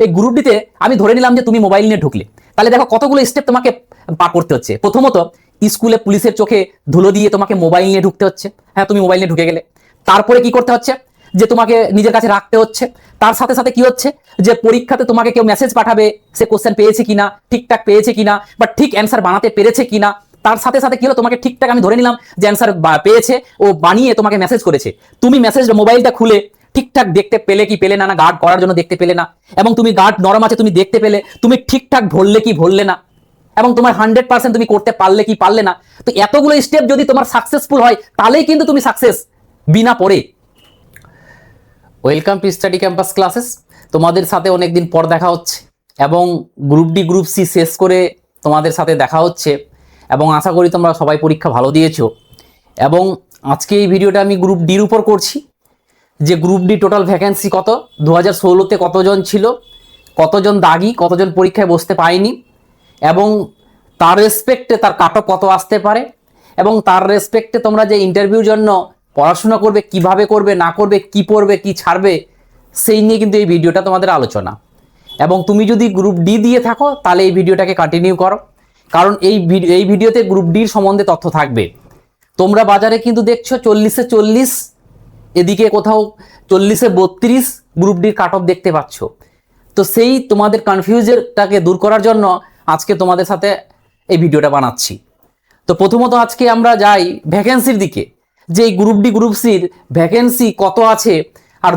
এই গ্রুপ ডিতে আমি ধরে নিলাম যে তুমি মোবাইল নিয়ে ঢুকলে, তাহলে দেখো কতগুলো স্টেপ তোমাকে পার করতে হচ্ছে। প্রথমত স্কুলে পুলিশের চোখে ধুলো দিয়ে তোমাকে মোবাইল নিয়ে ঢুকতে হচ্ছে। হ্যাঁ, তুমি মোবাইল নিয়ে ঢুকে গেলে। তারপরে কি করতে হচ্ছে, যে তোমাকে নিজের কাছে রাখতে হচ্ছে। তার সাথে সাথে কি হচ্ছে, যে পরীক্ষাতে তোমাকে কেউ মেসেজ পাঠাবে, সে কোশ্চেন পেয়েছে কিনা, ঠিকঠাক পেয়েছে কিনা, বা ঠিক অ্যান্সার বানাতে পেরেছে কিনা। তার সাথে সাথে কি হলো, তোমাকে ঠিকঠাক আমি ধরে নিলাম যে অ্যান্সার পেয়েছে, ও বানিয়ে তোমাকে মেসেজ করেছে। তুমি মেসেজ মোবাইলটা খুলে ঠিকঠাক দেখতে পেলে কি পেলে না, না গার্ড করার জন্য দেখতে পেলে না, এবং তুমি গার্ড নরম আছে তুমি দেখতে পেলে, তুমি ঠিকঠাক ভরলে কি ভরলে না, এবং তোমার 100% তুমি করতে পারলে কি পারলে না। তো এতগুলো স্টেপ যদি তোমার সাকসেসফুল হয়, তাহলেই কিন্তু তুমি সাকসেস, বিনা পড়ে। Welcome to study campus classes. তোমাদের সাথে অনেকদিন পর দেখা হচ্ছে, এবং গ্রুপ ডি গ্রুপ সি শেষ করে তোমাদের সাথে দেখা হচ্ছে, এবং আশা করি তোমরা সবাই পরীক্ষা ভালো দিয়েছো। এবং আজকে এই ভিডিওটা আমি গ্রুপ ডির উপর করছি, যে গ্রুপ ডি টোটাল ভ্যাকেন্সি কত, 2016তে কতজন ছিল, কতজন দাগি, কতজন পরীক্ষায় বসতে পায়নি, এবং তার রেসপেক্টে তার কাট অফ কত আসতে পারে, এবং তার রেসপেক্টে তোমরা যে ইন্টারভিউর জন্য পড়াশোনা করবে, কিভাবে করবে না করবে, কি পড়বে কি ছাড়বে, সেই নিয়ে কিন্তু এই ভিডিওটা তোমাদের আলোচনা। এবং তুমি যদি গ্রুপ ডি দিয়ে থাকো, তাহলে এই ভিডিওটাকে কন্টিনিউ করো, কারণ এই ভিডিওতে গ্রুপ ডির সম্বন্ধে তথ্য থাকবে। তোমরা বাজারে কিন্তু দেখছো 40-এ 40, এদিকে কোথাও 40-এ 32 গ্রুপ ডির কাট অফ দেখতে পাচ্ছ। তো সেই তোমাদের কনফিউজনটাকে দূর করার জন্য আজকে তোমাদের সাথে এই ভিডিওটা বানাচ্ছি। তো প্রথমত আজকে আমরা যাই ভ্যাকেন্সির দিকে, যে এই গ্রুপ ডি গ্রুপ সির ভ্যাকেন্সি কত আছে, আর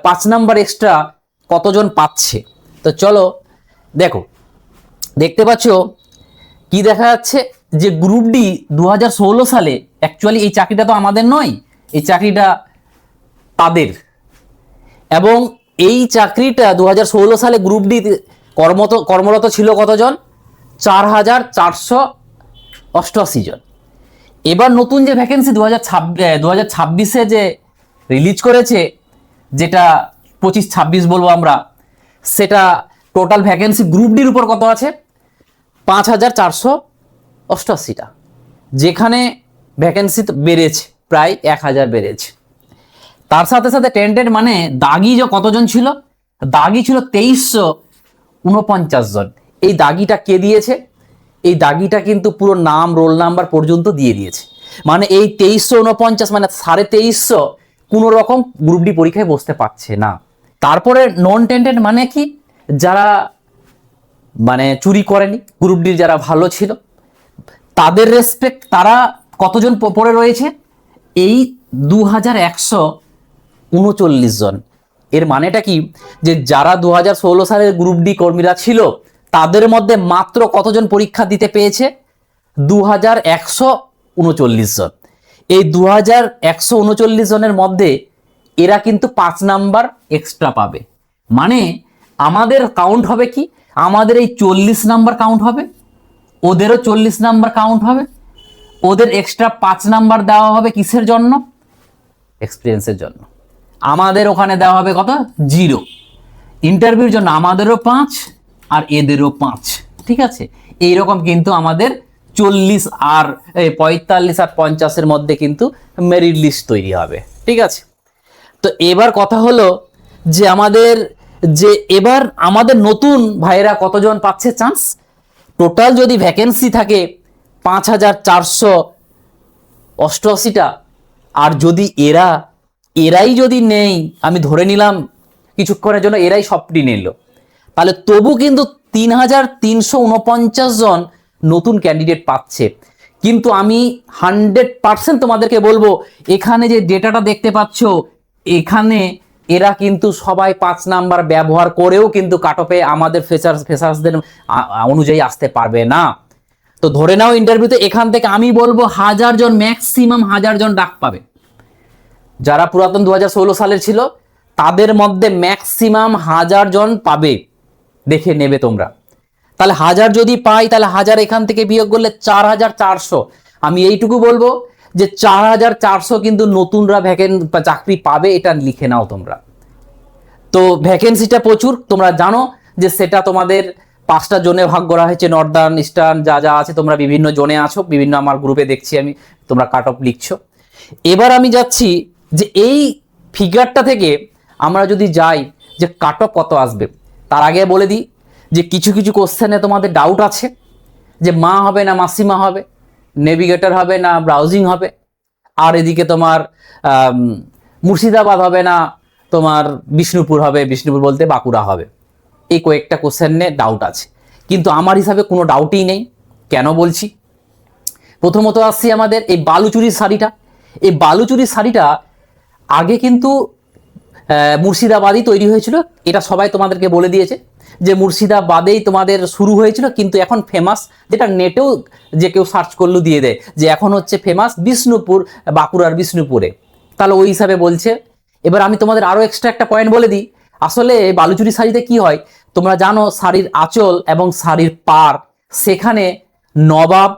5 নাম্বার এক্সট্রা কতজন পাচ্ছে। তো চলো দেখো, দেখতে পাচ্ছ কি দেখা যাচ্ছে, যে গ্রুপ ডি 2016 সালে, অ্যাকচুয়ালি এই চাকরিটা তো আমাদের নয়, এই চাকরিটা তাদের। এবং এই চাকরিটা 2016 সালে গ্রুপ ডি কর্মরত ছিল কতজন, 4488 জন। এবার নতুন যে ভ্যাকেন্সি 2026-এ যে রিলিজ করেছে, যেটা 25-26 বলবো আমরা, সেটা টোটাল ভ্যাকেন্সি গ্রুপ ডির উপর কত আছে, 5488টা, যেখানে ভ্যাকেন্সি বেড়েছে প্রায় 1000 বেড়েছে। তার সাথে সাথে টেন্টেড মানে দাগি যে কতজন ছিল, দাগি ছিল 2349 জন। এই দাগিটা কে দিয়েছে, এই দাগিটা কিন্তু পুরো নাম রোল নাম্বার পর্যন্ত দিয়ে দিয়েছে। মানে এই 2349 মানে 2350 কোনো রকম গ্রুপ ডি পরীক্ষায় বসতে পারছে না। তারপরে নন টেন্টেড মানে কি, যারা মানে চুরি করেনি, গ্রুপ ডির যারা ভালো ছিল, তাদের রেসপেক্ট তারা কতজন পড়ে রয়েছে, এই 2139 জন। এর মানেটা কি, যে যারা 2016 সালের গ্রুপ ডি কর্মীরা ছিল, তাদের মধ্যে মাত্র কতজন পরীক্ষা দিতে পেয়েছে, 2139 জন। এই 2139 জনের মধ্যে এরা কিন্তু 5 নাম্বার এক্সট্রা পাবে। মানে আমাদের কাউন্ট হবে কি, আমাদের এই 40 নাম্বার কাউন্ট হবে, ওদেরও 40 নাম্বার কাউন্ট হবে, ওদের এক্সট্রা 5 নাম্বার দেওয়া হবে কিসের জন্য, এক্সপিরিয়েন্সের জন্য। আমাদের ওখানে দেওয়া হবে কত, 0। ইন্টারভিউর জন্য আমাদেরও 5 আর এদেরও 5, ঠিক আছে। এইরকম কিন্তু আমাদের 40 আর 45 আর 50-এর মধ্যে কিন্তু মেরিট লিস্ট তৈরি হবে, ঠিক আছে। তো এবার কথা হলো যে এবার আমাদের নতুন ভাইয়েরা কতজন পাচ্ছে চান্স। টোটাল যদি ভ্যাকেন্সি থাকে 5488টা, আর যদি এরাই যদি নেই, আমি ধরে নিলাম কিছুক্ষণের জন্য এরাই সবটি নিল, তাহলে তবু কিন্তু 3349 জন নতুন ক্যান্ডিডেট পাচ্ছে। কিন্তু আমি 100% তোমাদেরকে বলবো, এখানে যে ডেটাটা দেখতে পাচ্ছ, এখানে এরা কিন্তু সবাই 5 নাম্বার ব্যবহার করেও কিন্তু কাট অফে আমাদের ফ্রেশার্সদের অনুযায়ী আসতে পারবে না। তো ধরে নাও ইন্টারভিউতে এখান থেকে আমি বলবো 1000 জন, ম্যাক্সিমাম 1000 জন ডাক পাবে। যারা পুরাতন 2016 সালের ছিল, তাদের মধ্যে ম্যাক্সিমাম 1000 জন পাবে, দেখে নেবে তোমরা। তাহলে 1000 যদি পাই, তাহলে 1000 এখান থেকে বিয়োগ করলে 4400। আমি এইটুকু বলবো যে 4400 কিন্তু নতুনরা চাকরি পাবে, এটা লিখে নাও তোমরা। তো ভ্যাকেন্সিটা প্রচুর, তোমরা জানো যে সেটা তোমাদের 5টা জোনে ভাগ করা হয়েছে, নর্দার্ন, ইস্টার্ন, যা যা আছে, তোমরা বিভিন্ন জোনে আছো, বিভিন্ন আমার গ্রুপে দেখছি আমি তোমরা কাট অফ লিখছো। এবার আমি যাচ্ছি যে এই ফিগারটা থেকে আমরা যদি যাই যে কাট অফ কত আসবে, তার আগে বলে দিই যে কিছু কিছু কোশ্চেনে তোমাদের ডাউট আছে যে মা হবে না মাসিমা হবে, নেভিগেটর হবে না ব্রাউজিং হবে, আর এদিকে তোমার মুর্শিদাবাদ হবে না তোমার বিষ্ণুপুর হবে, বিষ্ণুপুর বলতে বাঁকুড়া হবে। এই কয়েকটা কোশ্চেনে ডাউট আছে, কিন্তু আমার হিসাবে কোনো ডাউটই নেই। কেন বলছি? প্রথমত আসছি আমাদের এই বালুচুরির শাড়িটা। এই বালুচুরির শাড়িটা আগে কিন্তু মুর্শিদাবাদই তৈরি হয়েছিল, এটা সবাই তোমাদেরকে বলে দিয়েছে যে মুর্শিদাবাদেই তোমাদের শুরু হয়েছিল, কিন্তু এখন ফেমাস, যেটা নেটেও যে কেউ সার্চ করলেও দিয়ে দেয় যে এখন হচ্ছে ফেমাস বিষ্ণুপুর, বাঁকুড়ার বিষ্ণুপুরে। তাহলে ওই হিসাবে বলছে। এবার আমি তোমাদের আরও এক্সট্রা একটা পয়েন্ট বলে দিই। আসলে বালুচুরি শাড়িতে কি হয় তোমরা জানো, শাড়ির আঁচল এবং শাড়ির পাড় সেখানে নবাব,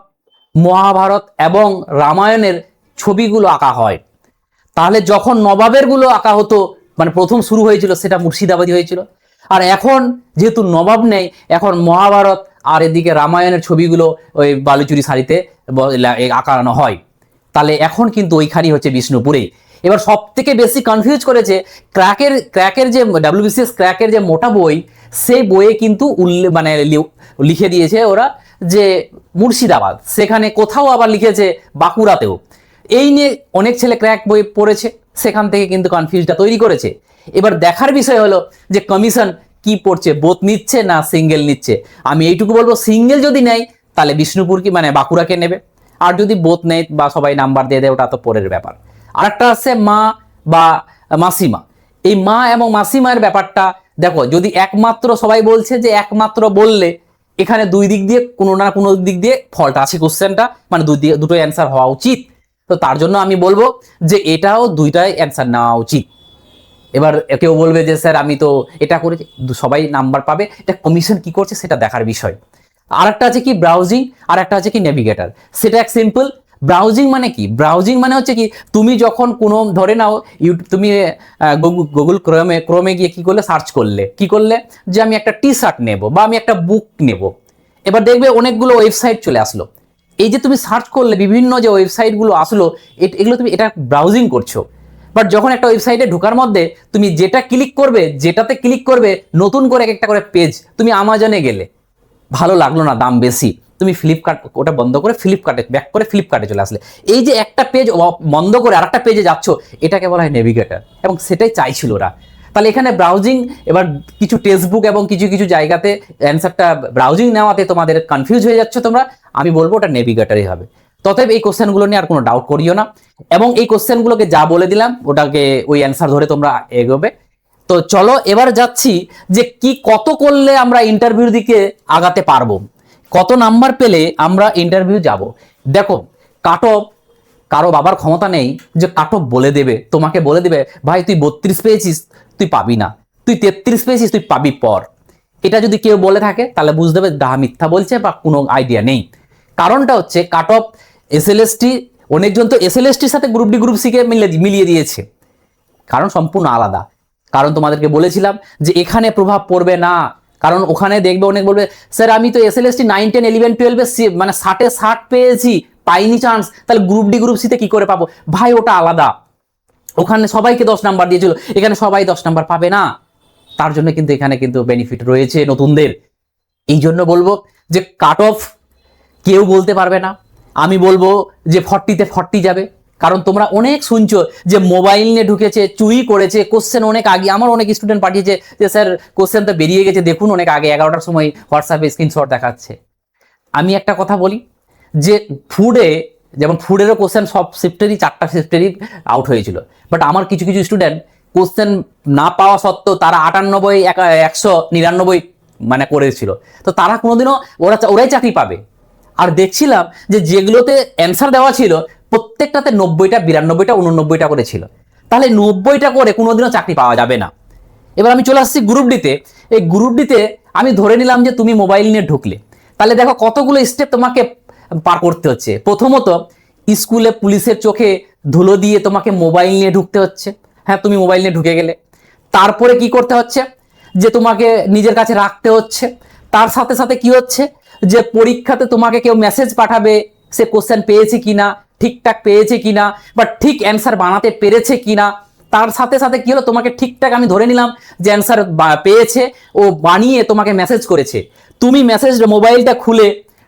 মহাভারত এবং রামায়ণের ছবিগুলো আঁকা হয়। তাহলে যখন নবাবের গুলো আঁকা হতো, মানে প্রথম শুরু হয়েছিল, সেটা মুর্শিদাবাদী হয়েছিল। আর এখন যেহেতু নবাব নেই, এখন মহাভারত আর এদিকে রামায়ণের ছবিগুলো ওই বালুচুরি শাড়িতে আঁকানো হয়। তাহলে এখন কিন্তু ওইখানেই হচ্ছে বিষ্ণুপুরে। এবার সব থেকে বেশি কনফিউজ করেছে ক্র্যাকের যে WBCS ক্র্যাকের যে মোটা বই, সেই বইয়ে কিন্তু মানে লিখে দিয়েছে ওরা যে মুর্শিদাবাদ, সেখানে কোথাও আবার লিখেছে বাঁকুড়াতেও। এই নিয়ে অনেক ছেলে ক্র্যাক বই পড়েছে, সেখান থেকে কিন্তু কনফিউজটা তৈরি করেছে। এবার দেখার বিষয় হলো যে কমিশন কি পড়ছে, বোথ নিচ্ছে না সিঙ্গেল নিচ্ছে। আমি এইটুকু বলবো, সিঙ্গেল যদি নেয় তাহলে বিষ্ণুপুর কি মানে বাঁকুড়াকে নেবে, আর যদি বোথ নেয় বা সবাই নাম্বার দিয়ে দেয় ওটা তো পরের ব্যাপার। আরেকটা আছে মা বা মাসিমা। এই মা এবং মাসিমার ব্যাপারটা দেখো, যদি একমাত্র সবাই বলছে যে একমাত্র বললে এখানে দুই দিক দিয়ে কোনো না কোনো দিক দিয়ে ফল্ট আছে কোশ্চেনটা, মানে দুটো অ্যান্সার হওয়া উচিত। তো তার জন্য আমি বলবো যে এটাও দুইটাই অ্যান্সার নেওয়া উচিত। এবার কেউ বলবে যে স্যার আমি তো এটা করেছি, সবাই নাম্বার পাবে, এটা কমিশন কি করছে সেটা দেখার বিষয়। আর একটা আছে কি ব্রাউজিং, আর একটা আছে কি নেভিগেটর। সেটা এক সিম্পল। ব্রাউজিং মানে কি? ব্রাউজিং মানে হচ্ছে কি, তুমি যখন কোনো ধরে নাও তুমি গুগল ক্রোমে গিয়ে কি করলে, সার্চ করলে, কি করলে যে আমি একটা টি শার্ট নেবো বা আমি একটা বুক নেব। এবার দেখবে অনেকগুলো ওয়েবসাইট চলে আসলো। এই যে তুমি সার্চ করলে বিভিন্ন যে ওয়েবসাইটগুলো আসলো, এগুলো তুমি এটা ব্রাউজিং করছো। বাট যখন একটা ওয়েবসাইটে ঢোকার মধ্যে তুমি যেটাতে ক্লিক করবে নতুন করে একটা করে পেজ, তুমি আমাজনে গেলে ভালো লাগলো না, দাম বেশি, তুমি ফ্লিপকার্ট ওটা বন্ধ করে ব্যাক করে ফ্লিপকার্টে চলে আসলে। এই যে একটা পেজ বন্ধ করে আরেকটা পেজে যাচ্ছ, এটাকে বলা হয় নেভিগেটর, এবং সেটাই চাইছিল ওরা। তাহলে এখানে ব্রাউজিং, এবার কিছু টেক্সটবুক এবং কিছু কিছু জায়গাতে অ্যান্সারটা ব্রাউজিং নেওয়াতে তোমাদের কনফিউজ হয়ে যাচ্ছে তোমরা, আমি বলবো ওটা নেভিগেটরই হবে। তথাপি এই কোশ্চেনগুলো নিয়ে আর কোনো ডাউট করিও না, এবং এই কোশ্চেনগুলোকে যা বলে দিলাম ওটাকে ওই অ্যান্সার ধরে তোমরা এগোবে। তো চলো এবার যাচ্ছি যে কত করলে আমরা ইন্টারভিউর দিকে আগাতে পারবো, কত নাম্বার পেলে আমরা ইন্টারভিউ যাব। দেখো, কাট অফ কারো বাবার ক্ষমতা নেই যে কাট অফ বলে দেবে, তোমাকে বলে দেবে ভাই তুই 32 পেয়েছিস তুই পাবি না, তুই 33 পেয়েছিস তুই পাবি পর। এটা যদি কেউ বলে থাকে তাহলে বুঝতে হবে ডাহা মিথ্যা বলছে বা কোনো আইডিয়া নেই। কারণটা হচ্ছে কাট অফ এসএলএসটি, অনেকজন তো এসএলএসটির সাথে group D group C K মিলিয়ে দিয়েছে, কারণ সম্পূর্ণ আলাদা। কারণ তোমাদেরকে বলেছিলাম যে এখানে প্রভাব পড়বে না, কারণ ওখানে দেখবে অনেক বলবে স্যার আমি তো এসএলএসটি 9, 10, 11, 12 মানে 60 পেয়েছি, পাইনি চান্স, তাহলে গ্রুপ ডি গ্রুপ সিতে কি করে পাবো? ভাই ওটা আলাদা, ওখানে সবাইকে 10 নাম্বার দিয়েছিল, এখানে সবাই 10 নাম্বার পাবে না। তার জন্য কিন্তু এখানে কিন্তু বেনিফিট রয়েছে নতুনদের। এই জন্য বলবো যে কাট অফ কেউ বলতে পারবে না। আমি বলবো যে 40-তে 40 যাবে, কারণ তোমরা অনেক শুনছো যে মোবাইল নিয়ে ঢুকেছে, চুরি করেছে, কোশ্চেন অনেক আগে, আমার অনেক স্টুডেন্ট পাঠিয়েছে যে স্যার কোশ্চেন তো বেরিয়ে গেছে দেখুন অনেক আগে, 11টার সময় হোয়াটসঅ্যাপে স্ক্রিনশট দেখাচ্ছে। আমি একটা কথা বলি যে যেমন ফুডেরও কোশ্চেন সব শিফটেরই 4টা শিফটেরই আউট হয়েছিল, বাট আমার কিছু কিছু স্টুডেন্ট কোশ্চেন না পাওয়া সত্ত্বেও তারা 98, 199 মানে করেছিল। তো তারা কোনোদিনও ওরাই চাকরি পাবে। আর দেখছিলাম যে যেগুলোতে অ্যান্সার দেওয়া ছিল প্রত্যেকটাতে 90টা, 92টা, 89টা করে ছিল। তাহলে 90টা করে কোনোদিনও চাকরি পাওয়া যাবে না। এবার আমি চলে আসছি গ্রুপ ডিতে। এই গ্রুপ ডিতে আমি ধরে নিলাম যে তুমি মোবাইল নিয়ে ঢুকলে, তাহলে দেখো কতগুলো স্টেপ তোমাকে পার করতে হচ্ছে। প্রথমত স্কুলে পুলিশের চোখে ধুলো দিয়ে তোমাকে মোবাইল নিয়ে ঢুকতে হচ্ছে। হ্যাঁ, তুমি মোবাইল নিয়ে ঢুকে গেলে, তারপরে কি করতে হচ্ছে যে তোমাকে নিজের কাছে রাখতে হচ্ছে। তার সাথে সাথে কি হচ্ছে যে পরীক্ষাতে তোমাকে কেউ মেসেজ পাঠাবে সে কোশ্চেন পেয়েছে কিনা, ঠিকঠাক পেয়েছে কিনা, বা ঠিক অ্যান্সার বানাতে পেরেছে কিনা, তার সাথে সাথে কি হলো, তোমাকে ঠিকঠাক আমি ধরে নিলাম যে অ্যান্সার পেয়েছে, ও বানিয়ে তোমাকে মেসেজ করেছে, তুমি মেসেজ মোবাইলটা খুলে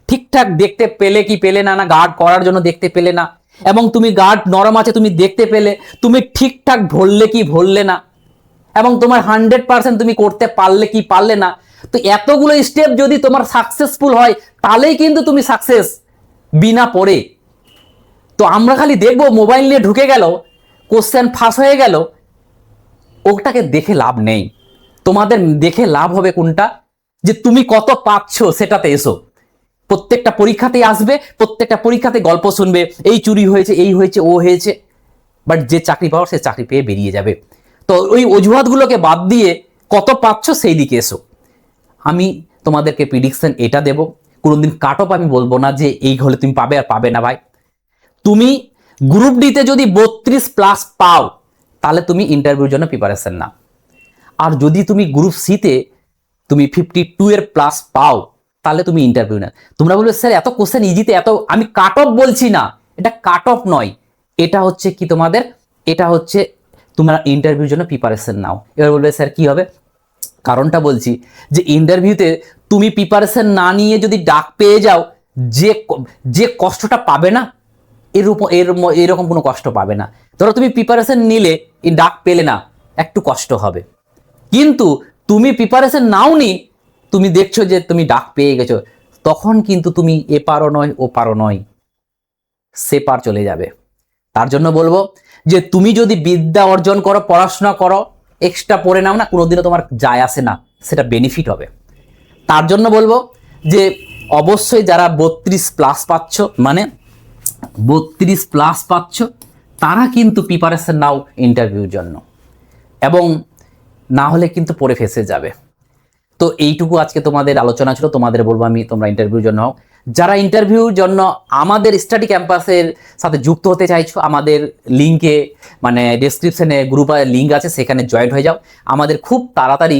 ঠিকঠাক দেখতে পেলে কি পেলে না, না গার্ড করার জন্য দেখতে পেলে না, এবং তুমি গার্ড নরম আছে তুমি দেখতে পেলে, তুমি ঠিকঠাক ভরলে কি ভরলে না, এবং তোমার 100% তুমি করতে পারলে কি পারলে না। তো এতগুলো স্টেপ যদি তোমার সাকসেসফুল হয় তাহলেই কিন্তু তুমি সাকসেস, বিনা পড়ে। তো আমরা খালি দেখবো মোবাইল নিয়ে ঢুকে গেল, কোশ্চেন ফাঁস হয়ে গেল, ওটাকে দেখে লাভ নেই। তোমাদের দেখে লাভ হবে কোনটা, যে তুমি কত পাচ্ছ সেটাতে এসো। প্রত্যেকটা পরীক্ষাতেই আসবে, প্রত্যেকটা পরীক্ষাতে গল্প শুনবে, এই চুরি হয়েছে, এই হয়েছে, ও হয়েছে, বাট যে চাকরি পাওয়ার সে চাকরি পেয়ে বেরিয়ে যাবে। তো ওই অজুহাতগুলোকে বাদ দিয়ে কত পাচ্ছ সেই দিকে এসো। আমি তোমাদেরকে প্রিডিকশন এটা দেব, কোনোদিন কাট অফ আমি বলবো না যে এই হলে তুমি পাবে আর পাবে না। ভাই, তুমি গ্রুপ ডিতে যদি 32+ পাও তাহলে তুমি ইন্টারভিউর জন্য প্রিপারেশন না। আর যদি তুমি গ্রুপ সিতে তুমি 52 এর প্লাস পাও তাহলে তুমি ইন্টারভিউ না। তোমরা বলবে স্যার এত কোশ্চেন ইজিতে এত, আমি কাট অফ বলছি না, এটা কাট অফ নয়, এটা হচ্ছে কি তোমাদের, এটা হচ্ছে তোমরা ইন্টারভিউর জন্য প্রিপারেশন নাও। এবার বলবে স্যার কি হবে, কারণটা বলছি যে ইন্টারভিউতে তুমি প্রিপারেশন না নিয়ে যদি ডাক পেয়ে যাও, যে কষ্টটা পাবে না এরকম কোনো কষ্ট পাবে না। ধরো তুমি প্রিপারেশন নিলে ডাক পেলে না, একটু কষ্ট হবে, কিন্তু তুমি প্রিপারেশন নাওনি, তুমি দেখছো যে তুমি ডাক পেয়ে গেছো, তখন কিন্তু তুমি এ পারো নয় ও পারো নয়, সে পার চলে যাবে। তার জন্য বলবো যে তুমি যদি বিদ্যা অর্জন করো, পড়াশোনা করো, এক্সট্রা পড়ে নাও না, কোনোদিনও তোমার যায় আসে না, সেটা বেনিফিট হবে। তার জন্য বলবো যে অবশ্যই যারা 32+ পাচ্ছ, মানে 32+ পাচ্ছ, তারা কিন্তু প্রিপারেশন নাও ইন্টারভিউর জন্য, এবং না হলে কিন্তু পড়ে ফেসে যাবে। তো এইটুকু আজকে তোমাদের আলোচনা ছিল। তোমাদের বলবো আমি, তোমরা ইন্টারভিউর জন্য হও। যারা ইন্টারভিউর জন্য আমাদের স্টাডি ক্যাম্পাসের সাথে যুক্ত হতে চাইছো, আমাদের লিঙ্কে মানে ডেসক্রিপশনে গ্রুপের লিঙ্ক আছে, সেখানে জয়েন হয়ে যাও। আমাদের খুব তাড়াতাড়ি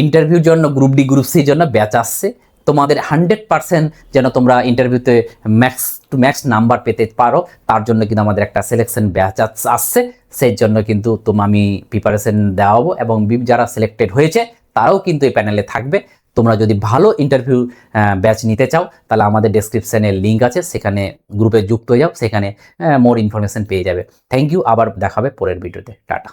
ইন্টারভিউর জন্য গ্রুপ ডি গ্রুপ সির জন্য ব্যাচ আসছে। তোমাদের 100% যেন তোমরা ইন্টারভিউতে ম্যাক্স টু ম্যাক্স নাম্বার পেতে পারো, তার জন্য কিন্তু আমাদের একটা সিলেকশন ব্যাচ আসছে। সেই জন্য কিন্তু আমি প্রিপারেশন দেওয়াবো, এবং যারা সিলেক্টেড হয়েছে তারাও কিন্তু এই প্যানেলে থাকবে। তোমরা যদি ভালো ইন্টারভিউ ব্যাচ নিতে চাও তাহলে আমাদের ডেসক্রিপশনে লিঙ্ক আছে, সেখানে গ্রুপে যুক্ত হয়ে যাও, সেখানে মোর ইনফরমেশন পেয়ে যাবে। থ্যাংক ইউ, আবার দেখাবে পরের ভিডিওতে। টাটা।